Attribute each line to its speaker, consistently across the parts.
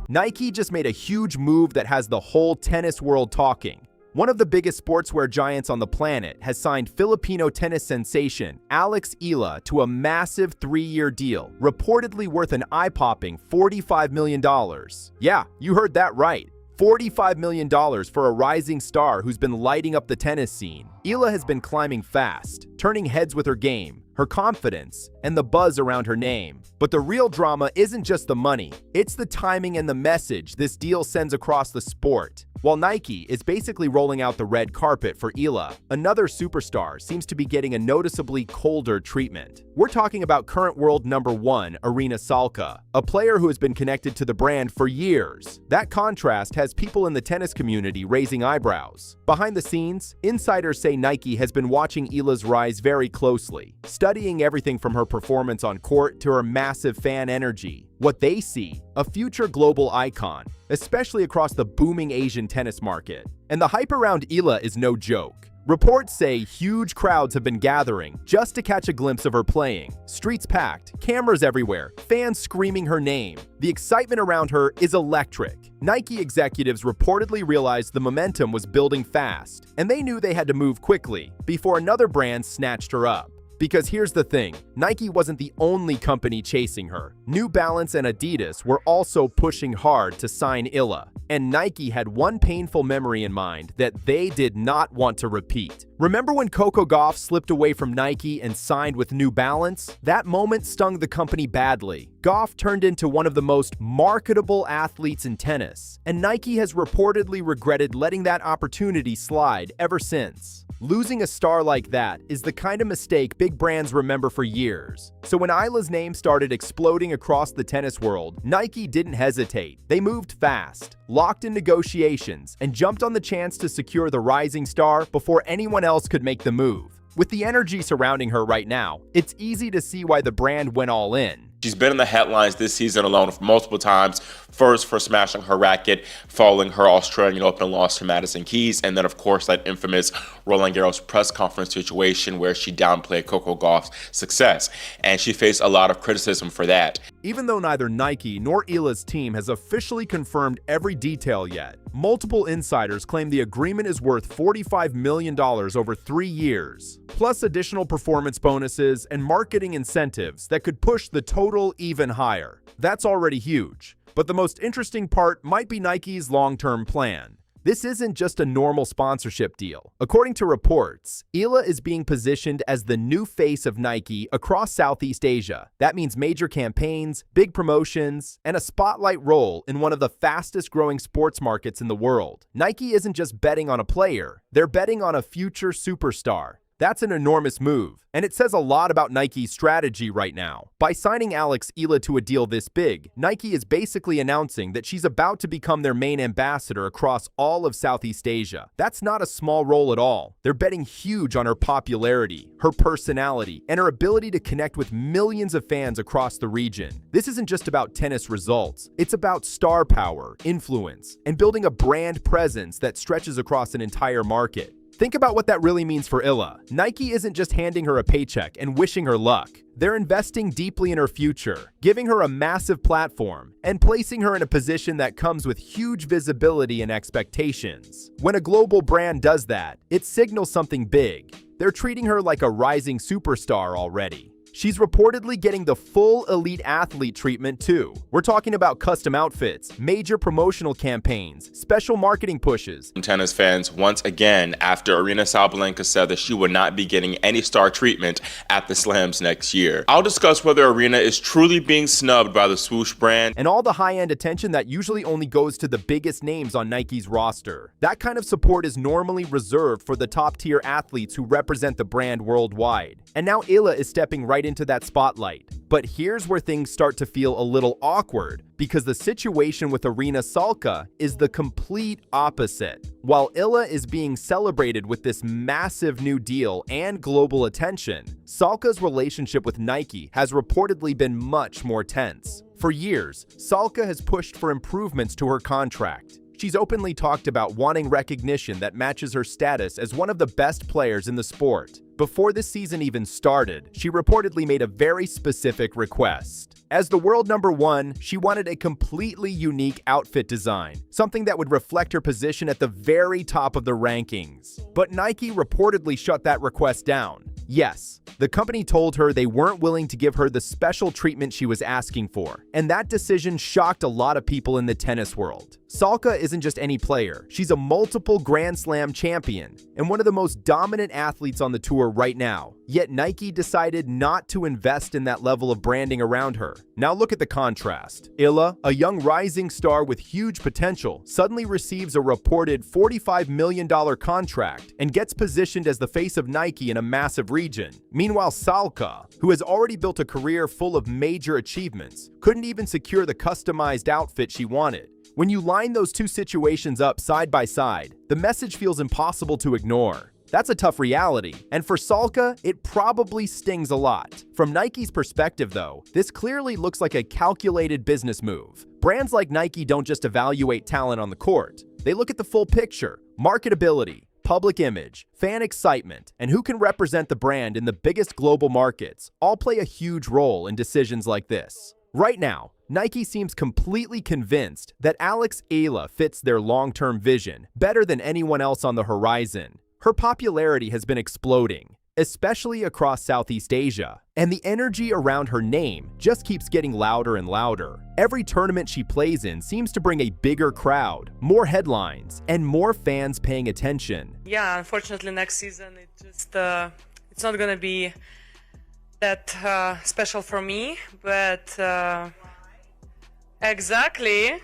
Speaker 1: Nike just made a huge move that has the whole tennis world talking. One of the biggest sportswear giants on the planet has signed Filipino tennis sensation Alex Eala to a massive 3-year deal, reportedly worth an eye-popping $45 million. Yeah, you heard that right. $45 million for a rising star who's been lighting up the tennis scene. Eala has been climbing fast, turning heads with her game, her confidence, and the buzz around her name. But the real drama isn't just the money, it's the timing and the message this deal sends across the sport. While Nike is basically rolling out the red carpet for Eala, another superstar seems to be getting a noticeably colder treatment. We're talking about current world number 1, Aryna Sabalenka, a player who has been connected to the brand for years. That contrast has people in the tennis community raising eyebrows. Behind the scenes, insiders say Nike has been watching Eala's rise very closely, studying everything from her performance on court to her massive fan energy. What they see, a future global icon, especially across the booming Asian tennis market. And the hype around Eala is no joke. Reports say huge crowds have been gathering just to catch a glimpse of her playing. Streets packed, cameras everywhere, fans screaming her name. The excitement around her is electric. Nike executives reportedly realized the momentum was building fast, and they knew they had to move quickly before another brand snatched her up. Because here's the thing, Nike wasn't the only company chasing her. New Balance and Adidas were also pushing hard to sign Eala. And Nike had one painful memory in mind that they did not want to repeat. Remember when Coco Gauff slipped away from Nike and signed with New Balance? That moment stung the company badly. Gauff turned into one of the most marketable athletes in tennis, and Nike has reportedly regretted letting that opportunity slide ever since. Losing a star like that is the kind of mistake big brands remember for years. So when Eala's name started exploding across the tennis world, Nike didn't hesitate. They moved fast, locked in negotiations, and jumped on the chance to secure the rising star before anyone else could make the move. With the energy surrounding her right now, it's easy to see why the brand went all in.
Speaker 2: She's been in the headlines this season alone multiple times. First for smashing her racket following her Australian Open loss to Madison Keys, and then of course that infamous Roland Garros press conference situation where she downplayed Coco Gauff's success, and she faced a lot of criticism for that.
Speaker 1: Even though neither Nike nor Eala's team has officially confirmed every detail yet, multiple insiders claim the agreement is worth $45 million over 3 years, plus additional performance bonuses and marketing incentives that could push the total even higher. That's already huge. But the most interesting part might be Nike's long-term plan. This isn't just a normal sponsorship deal. According to reports, Eala is being positioned as the new face of Nike across Southeast Asia. That means major campaigns, big promotions, and a spotlight role in one of the fastest-growing sports markets in the world. Nike isn't just betting on a player, they're betting on a future superstar. That's an enormous move, and it says a lot about Nike's strategy right now. By signing Alex Eala to a deal this big, Nike is basically announcing that she's about to become their main ambassador across all of Southeast Asia. That's not a small role at all. They're betting huge on her popularity, her personality, and her ability to connect with millions of fans across the region. This isn't just about tennis results. It's about star power, influence, and building a brand presence that stretches across an entire market. Think about what that really means for Eala. Nike isn't just handing her a paycheck and wishing her luck. They're investing deeply in her future, giving her a massive platform, and placing her in a position that comes with huge visibility and expectations. When a global brand does that, it signals something big. They're treating her like a rising superstar already. She's reportedly getting the full elite athlete treatment too. We're talking about custom outfits, major promotional campaigns, special marketing pushes.
Speaker 2: Tennis fans, once again, after Aryna Sabalenka said that she would not be getting any star treatment at the Slams next year. I'll discuss whether Aryna is truly being snubbed by the swoosh brand
Speaker 1: and all the high-end attention that usually only goes to the biggest names on Nike's roster. That kind of support is normally reserved for the top-tier athletes who represent the brand worldwide. And now Eala is stepping right into that spotlight. But here's where things start to feel a little awkward, because the situation with Aryna Sabalenka is the complete opposite. While Eala is being celebrated with this massive new deal and global attention, Sabalenka's relationship with Nike has reportedly been much more tense. For years, Sabalenka has pushed for improvements to her contract. She's openly talked about wanting recognition that matches her status as one of the best players in the sport. Before the season even started, she reportedly made a very specific request. As the world number one, she wanted a completely unique outfit design, something that would reflect her position at the very top of the rankings. But Nike reportedly shut that request down. Yes, the company told her they weren't willing to give her the special treatment she was asking for, and that decision shocked a lot of people in the tennis world. Salka isn't just any player, she's a multiple Grand Slam champion and one of the most dominant athletes on the tour right now. Yet Nike decided not to invest in that level of branding around her. Now look at the contrast. Eala, a young rising star with huge potential, suddenly receives a reported $45 million contract and gets positioned as the face of Nike in a massive region. Meanwhile, Salka, who has already built a career full of major achievements, couldn't even secure the customized outfit she wanted. When you line those two situations up side by side, the message feels impossible to ignore. That's a tough reality, and for Salka, it probably stings a lot. From Nike's perspective though, this clearly looks like a calculated business move. Brands like Nike don't just evaluate talent on the court. They look at the full picture: marketability, public image, fan excitement, and who can represent the brand in the biggest global markets all play a huge role in decisions like this. Right now, Nike seems completely convinced that Alex Eala fits their long-term vision better than anyone else on the horizon. Her popularity has been exploding, especially across Southeast Asia, and the energy around her name just keeps getting louder and louder. Every tournament she plays in seems to bring a bigger crowd, more headlines, and more fans paying attention.
Speaker 3: Yeah, unfortunately next season it's not gonna be that special for me, but exactly.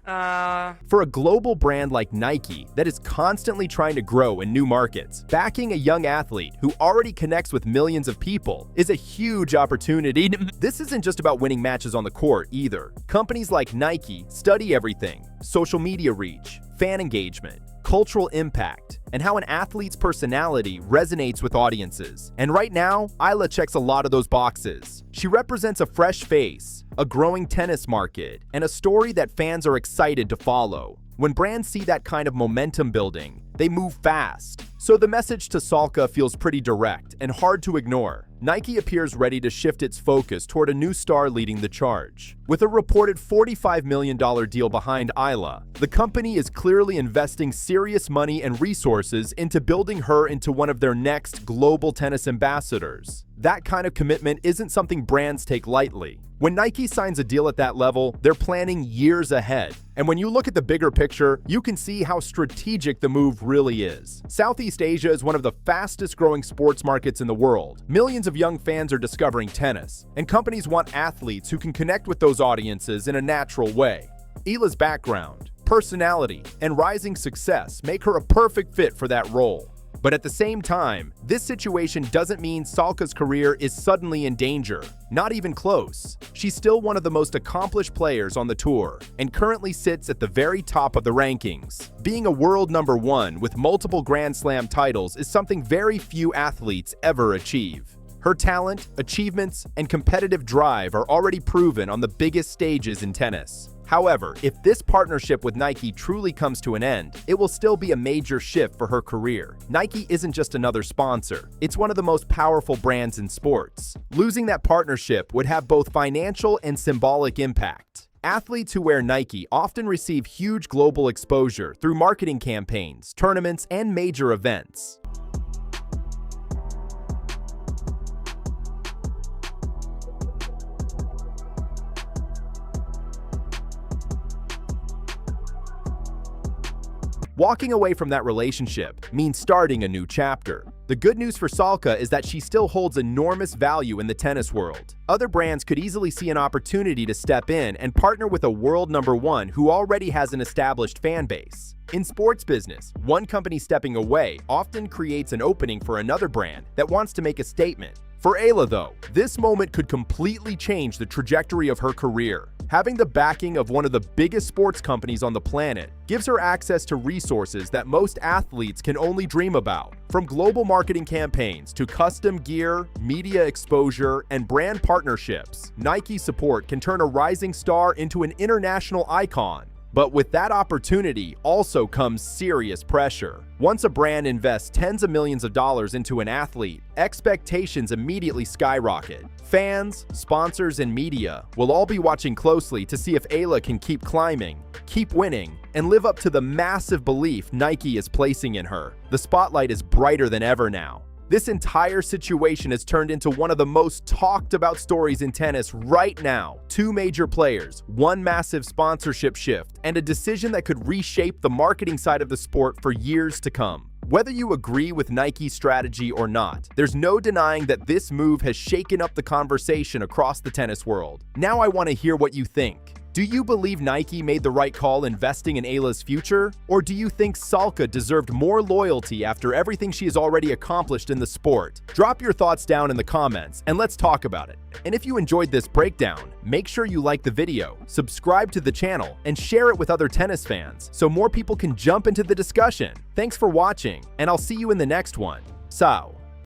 Speaker 1: For a global brand like Nike that is constantly trying to grow in new markets, backing a young athlete who already connects with millions of people is a huge opportunity. This isn't just about winning matches on the court either. Companies like Nike study everything: social media reach, fan engagement, cultural impact, and how an athlete's personality resonates with audiences. And right now, Eala checks a lot of those boxes. She represents a fresh face, a growing tennis market, and a story that fans are excited to follow. When brands see that kind of momentum building, they move fast. So the message to Salka feels pretty direct and hard to ignore. Nike appears ready to shift its focus toward a new star leading the charge. With a reported $45 million deal behind Eala, the company is clearly investing serious money and resources into building her into one of their next global tennis ambassadors. That kind of commitment isn't something brands take lightly. When Nike signs a deal at that level, they're planning years ahead. And when you look at the bigger picture, you can see how strategic the move really is. Southeast Asia is one of the fastest growing sports markets in the world. Millions of young fans are discovering tennis, and companies want athletes who can connect with those audiences in a natural way. Eala's background, personality, and rising success make her a perfect fit for that role. But at the same time, this situation doesn't mean Salka's career is suddenly in danger. Not even close. She's still one of the most accomplished players on the tour and currently sits at the very top of the rankings. Being a world number one with multiple Grand Slam titles is something very few athletes ever achieve. Her talent, achievements, and competitive drive are already proven on the biggest stages in tennis. However, if this partnership with Nike truly comes to an end, it will still be a major shift for her career. Nike isn't just another sponsor, it's one of the most powerful brands in sports. Losing that partnership would have both financial and symbolic impact. Athletes who wear Nike often receive huge global exposure through marketing campaigns, tournaments, and major events. Walking away from that relationship means starting a new chapter. The good news for Salka is that she still holds enormous value in the tennis world. Other brands could easily see an opportunity to step in and partner with a world number one who already has an established fan base. In sports business, one company stepping away often creates an opening for another brand that wants to make a statement. For Eala, though, this moment could completely change the trajectory of her career. Having the backing of one of the biggest sports companies on the planet gives her access to resources that most athletes can only dream about. From global marketing campaigns to custom gear, media exposure, and brand partnerships, Nike support can turn a rising star into an international icon. But with that opportunity also comes serious pressure. Once a brand invests tens of millions of dollars into an athlete, expectations immediately skyrocket. Fans, sponsors, and media will all be watching closely to see if Eala can keep climbing, keep winning, and live up to the massive belief Nike is placing in her. The spotlight is brighter than ever now. This entire situation has turned into one of the most talked about stories in tennis right now. Two major players, one massive sponsorship shift, and a decision that could reshape the marketing side of the sport for years to come. Whether you agree with Nike's strategy or not, there's no denying that this move has shaken up the conversation across the tennis world. Now I want to hear what you think. Do you believe Nike made the right call investing in Eala's future? Or do you think Salka deserved more loyalty after everything she has already accomplished in the sport? Drop your thoughts down in the comments and let's talk about it. And if you enjoyed this breakdown, make sure you like the video, subscribe to the channel, and share it with other tennis fans so more people can jump into the discussion. Thanks for watching, and I'll see you in the next one. Ciao.